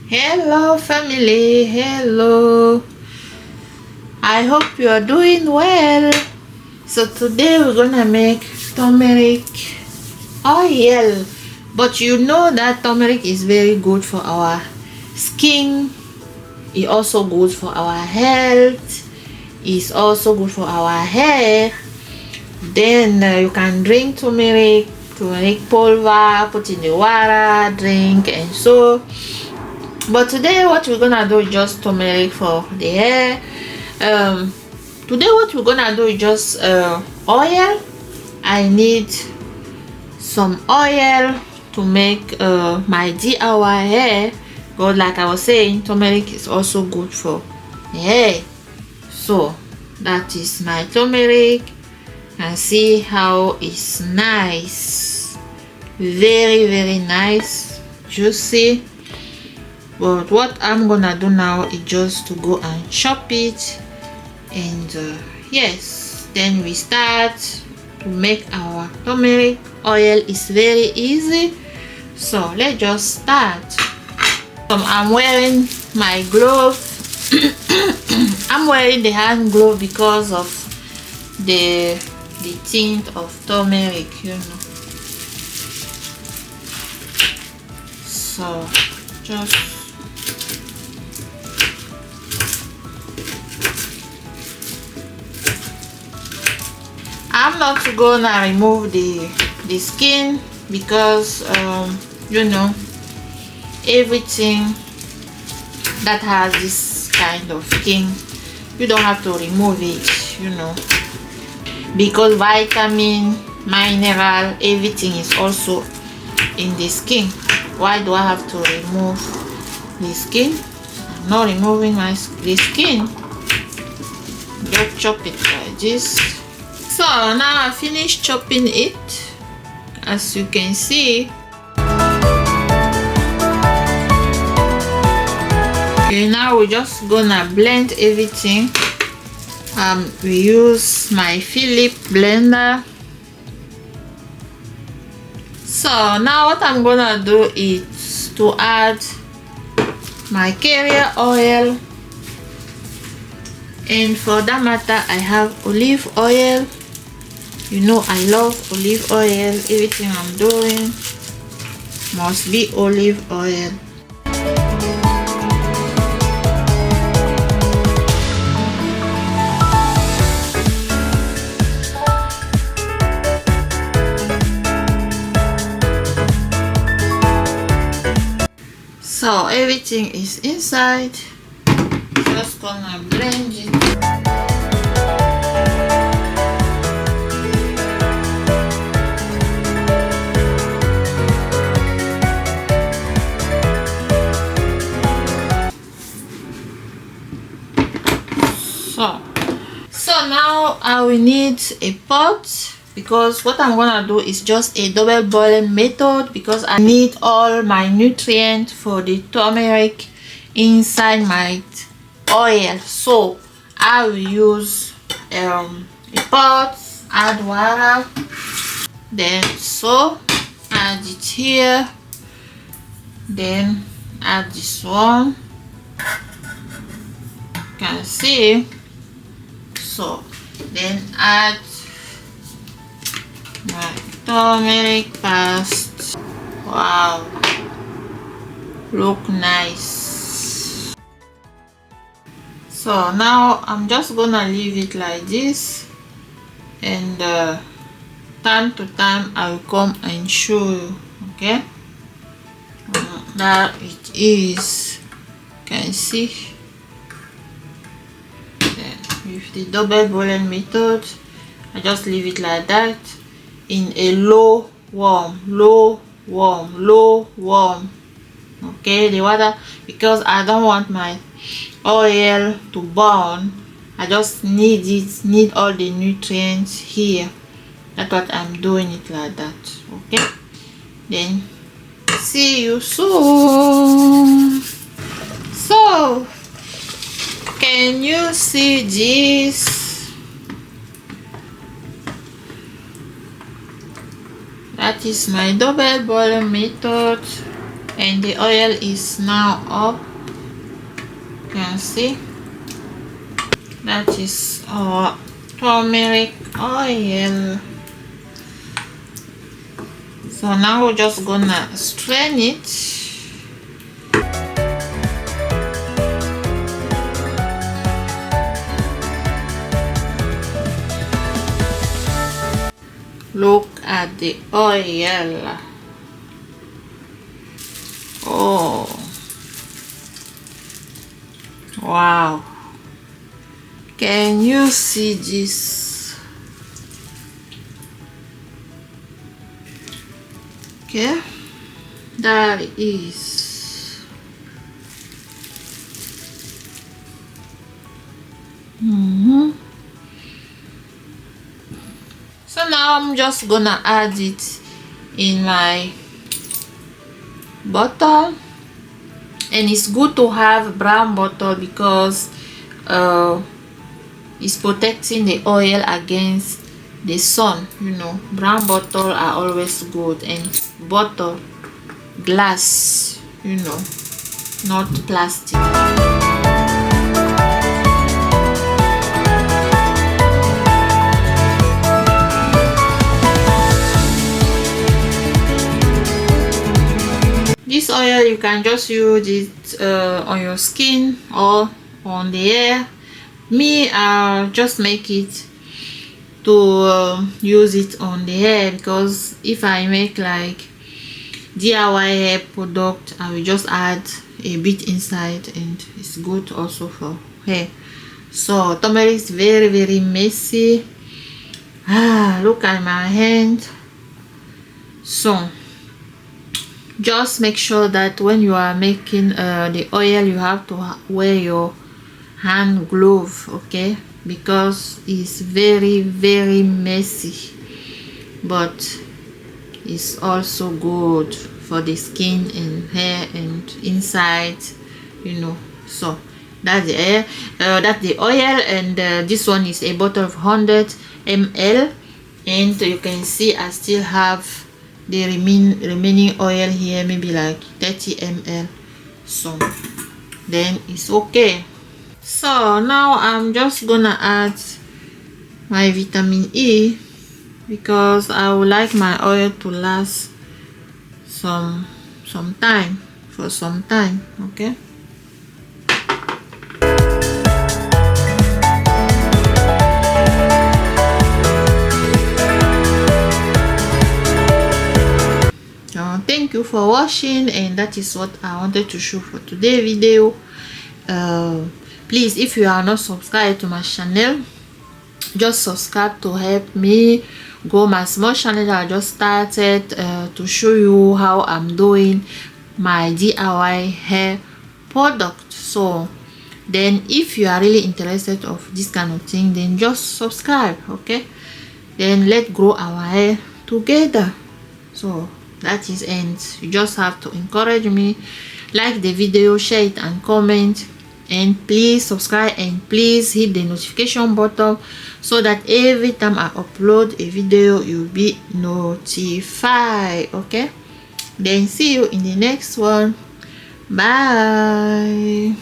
Hello family, hello. I hope you are doing well. So today we're gonna make turmeric oil, but you know that turmeric is very good for our skin. It's also good for our health. It's also good for our hair. Then you can drink turmeric pulver, put in the water, drink, and so. But today what we're gonna do is just turmeric for the hair. Today what we're gonna do is just oil. I need some oil to make my DIY hair. But like I was saying, turmeric is also good for the hair. So that is my turmeric, and see how it's nice, very nice, juicy. But what I'm gonna do now is just to go and chop it, and yes, then we start to make our turmeric oil. Is very easy, so let's just start. I'm wearing my glove. I'm wearing the hand glove because of the tint of turmeric, you know. So just I'm not gonna remove the skin because you know, everything that has this kind of skin, you don't have to remove it, you know, because vitamin, mineral, everything is also in the skin. Why do I have to remove the skin? I'm not removing the skin. Just chop it like this. So now I finished chopping it, as you can see. Okay, now we're just gonna blend everything. We use my Philip blender. So now what I'm gonna do is to add my carrier oil, and for that matter I have olive oil. You know I love olive oil. Everything I'm doing must be olive oil. So everything is inside. Just gonna blend it. So now I will need a pot, because what I'm gonna do is just a double boiling method, because I need all my nutrients for the turmeric inside my oil. So I will use a pot, add water, then so add it here, then add this one, you can see. So then add my turmeric paste. Wow, look nice. So now I'm just gonna leave it like this, and time to time I will come and show you. Okay, that it is, you can see. With the double boiling method, I just leave it like that in a low warm. Okay, the water, because I don't want my oil to burn. I just need all the nutrients here. That's what I'm doing it like that. Okay, then see you soon. So can you see this? That is my double boiling method. and the oil is now up. You can see that is our turmeric oil. So now we're just gonna strain it. Look at the oil. Oh, wow. Can you see this? Okay, that is. So now I'm just gonna add it in my bottle, and it's good to have brown bottle because it's protecting the oil against the sun. You know, brown bottle are always good, and bottle glass, you know, not plastic. This oil you can just use it on your skin or on the hair. Me, I'll just make it to use it on the hair, because if I make like DIY hair product, I will just add a bit inside, and it's good also for hair. So turmeric is very messy. Look at my hand. So just make sure that when you are making the oil, you have to wear your hand glove, okay, because it's very messy, but it's also good for the skin and hair and inside, you know. So that's the hair, that's the oil, and this one is a bottle of 100 ml, and you can see I still have the remaining oil here, maybe like 30 ml, so then it's okay. So now I'm just gonna add my vitamin E, because I would like my oil to last some time, okay. Thank you for watching, and that is what I wanted to show for today's video. Please, if you are not subscribed to my channel, just subscribe to help me grow my small channel that I just started, to show you how I'm doing my DIY hair product. So then if you are really interested of this kind of thing, then just subscribe, okay, then let's grow our hair together. So that is, and you just have to encourage me, like the video, share it and comment, and please subscribe, and please hit the notification button so that every time I upload a video you'll be notified, okay. Then see you in the next one. Bye.